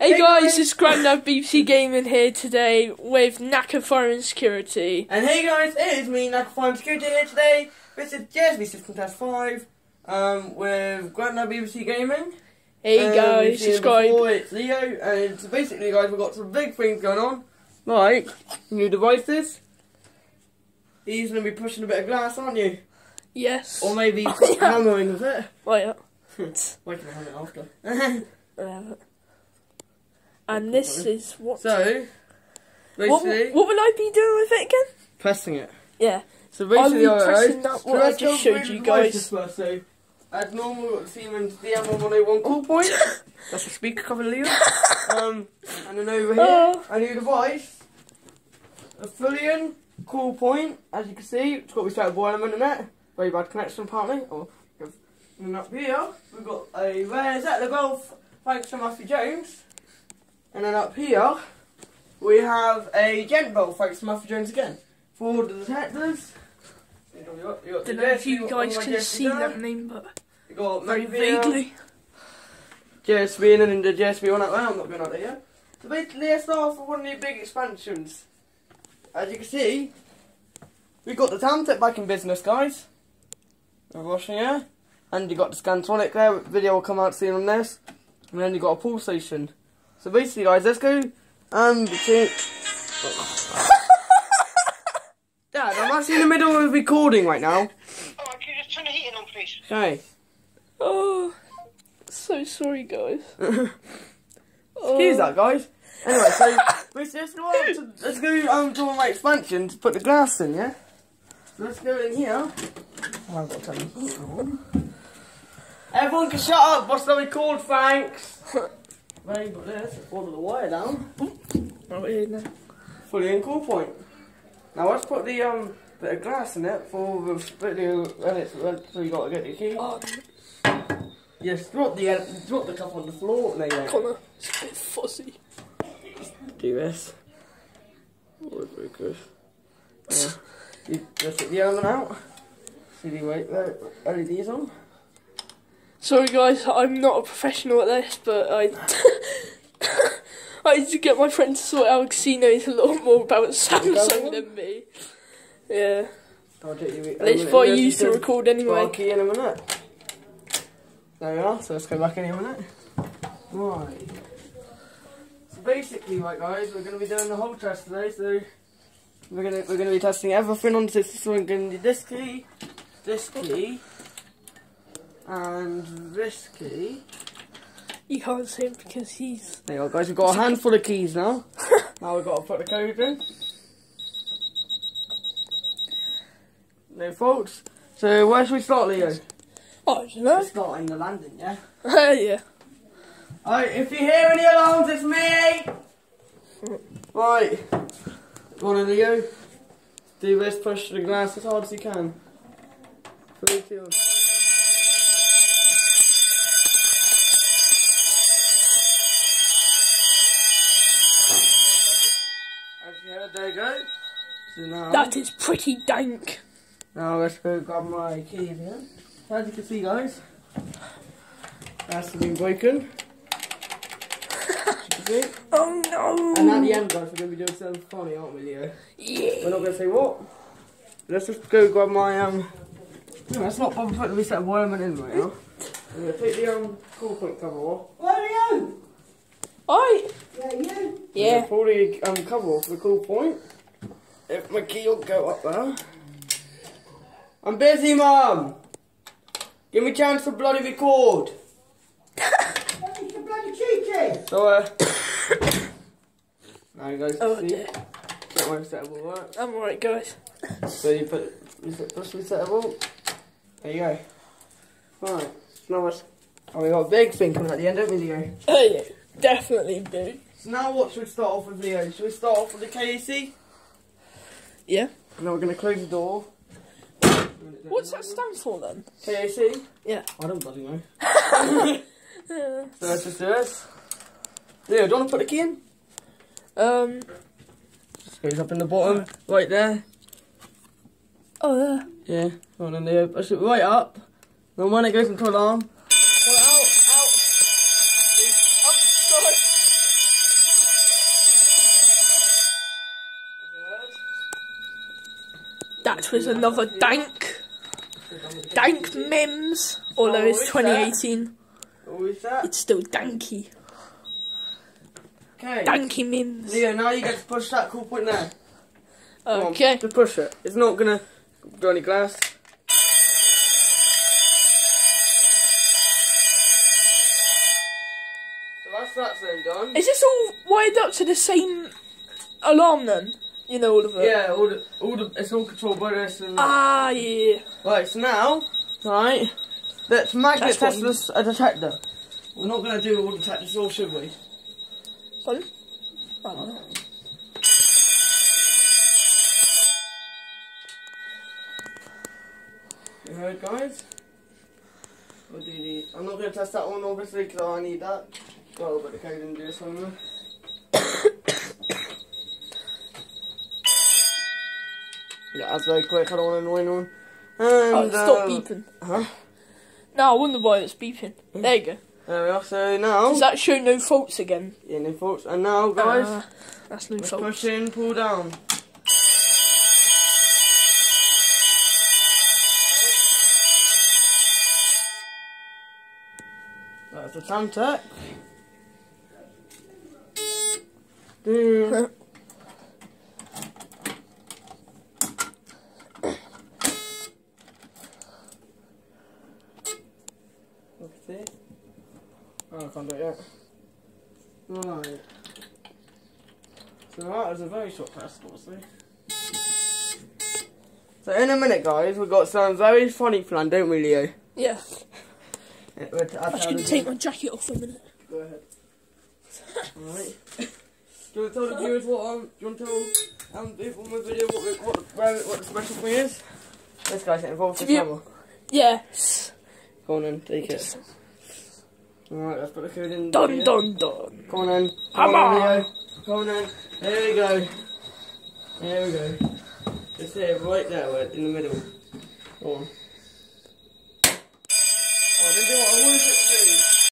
Hey guys, it's Grandad BBC Gaming here today with naca Fire and Security. And hey guys, it is me, naca Fire and Security here today. This is Jersey System Test 5 with Grandad BBC Gaming. Hey guys, subscribe. It's Leo, and so basically guys, we've got some big things going on. Like, new devices. He's going to be pushing a bit of glass, aren't you? Yes. Or maybe hammering with it. Oh yeah. Why can I have it after? Whatever. And this is what... So, basically... What will I be doing with it again? Pressing it. Yeah. So basically, I'll be pressing that what I just showed you guys. First, so, as normal, we've got Siemens DM1101 cool point. That's a speaker cover lever. And then over here, a new device. A Fullion cool point, as you can see. It's got a resettable element in it. Very bad connection, apparently. And then up here, we've got a rare Zettler Golf, thanks to Matthew Jones. And then up here, we have a Gent Bolt, thanks to Matthew Jones again. For all the detectors. I don't know if you guys can see that name, but you got very vaguely. JSB and then the JSB one up there, I'm not going out there yet. So basically, let's start off with one of the big expansions. As you can see, we've got the Tamtec back in business, guys. We're washing here. And you got the Scantronic there, video will come out soon on this. And then you got a pull station. So basically guys, let's go between... Dad, I'm actually in the middle of recording right now. Oh, can you just turn the heating on, please? Okay. Oh, so sorry guys. Excuse that, guys. Anyway, so let's go to my expansion to put the glass in, yeah? So let's go in here. Oh, I've got to turn this on. Everyone can shut up, what's that we called, thanks? There you got this, order the wire down. Oh, yeah, no. Fully in cool point. Now let's put the bit of glass in it for the video so you got to get your key. Oh, Yes, drop the cup on the floor. No, yeah. Connor, it's a bit fuzzy. Do this. Oh, very good. You just take the element out. CD LEDs on. Sorry guys, I'm not a professional at this, but I had to get my friend to sort it out because he knows a lot more about Samsung than me. Yeah. Let's buy you to record anyway. Key in a minute. There we are, so let's go back in a minute. Right. So basically, right guys, we're going to be doing the whole test today, so we're going to be testing everything on the system. So we're going to do this key, and this key. You can't see him because he's... There you go guys, we've got a handful of keys now. Now we've got to put the code in. No faults. So where should we start, Leo? Oh, I don't know. We're starting the landing, yeah? Yeah. Alright, if you hear any alarms, it's me! Right. Go on, Leo. Do this, push the glass as hard as you can. 3, 2, 1. There you go. So now, That is pretty dank. now let's go grab my keys here. As you can see, guys, that's been broken. Oh no! And at the end, guys, we're going to be doing something funny, aren't we, Leo? Yeah. We're not going to say what. Let's just go grab my no, let's not bother putting the reset element in right now. I'm going to take the cool point cover off. Where are you? Oi! Yeah, you. Yeah. Pull the cover off the cool point. If my key will go up there. I'm busy, Mum. Give me a chance to bloody record. You're bloody cheeky! So, now you guys Oh can see. dear. Get my resettable work. I'm alright, guys. So you push resettable. There you go. Right. Now we got a big thing coming at the end, don't we, Leo? Oh yeah, definitely do. So now what should we start off with, Leo? Should we start off with the KAC? Yeah. And then we're going to close the door. What's that stand for then? KAC? Yeah. I don't bloody know. So let's just do this. Leo, do you want to put the key in? Just goes up in the bottom, right there. Oh yeah. Yeah, go on in there, push it right up. Then when it goes into alarm, pull it out. That was another dank memes. Although it's 2018, What is that? it's still danky. Okay. Danky memes. Leo, now you get to push that cool point there. Come Okay. on, just push it. It's not gonna do any glass. So that's that then done. Is this all wired up to the same alarm then? You know all of it? Yeah, it's all controlled by this and Ah, yeah. right, so now, right, let's magnet That's test a detector. We're not gonna do all detectors, or should we? Pardon? I don't know. You heard, guys? We'll do the. I'm not gonna test that one obviously because I need that. Well, but the code didn't do something. Yeah, that's very quick. I don't want to annoy anyone. And, Stop beeping. Huh? No, I wonder why it's beeping. There you go. There we are. So now. Does that show no faults again? Yeah, no faults. And now, guys, That's no let's faults. push in, pull down. That's the Samtec. Okay. Oh, I can't do it yet. Right. So that was a very short test, obviously. So in a minute, guys, we've got some very funny plan, don't we, Leo? Yeah. I'm I'm just going to take my jacket off for a minute. Go ahead. Alright. Do you want to tell the viewers what do you want to tell people in my video what the special thing is? This guy's getting involved with the camera. Yes. Go on then, take it. Alright, let's put the code in. Dun dun dun. Come on then. Come on, on. Leo. Come on then. There we go. There we go. Just here, right there, in the middle. Go on. Oh, I didn't do what I wanted to.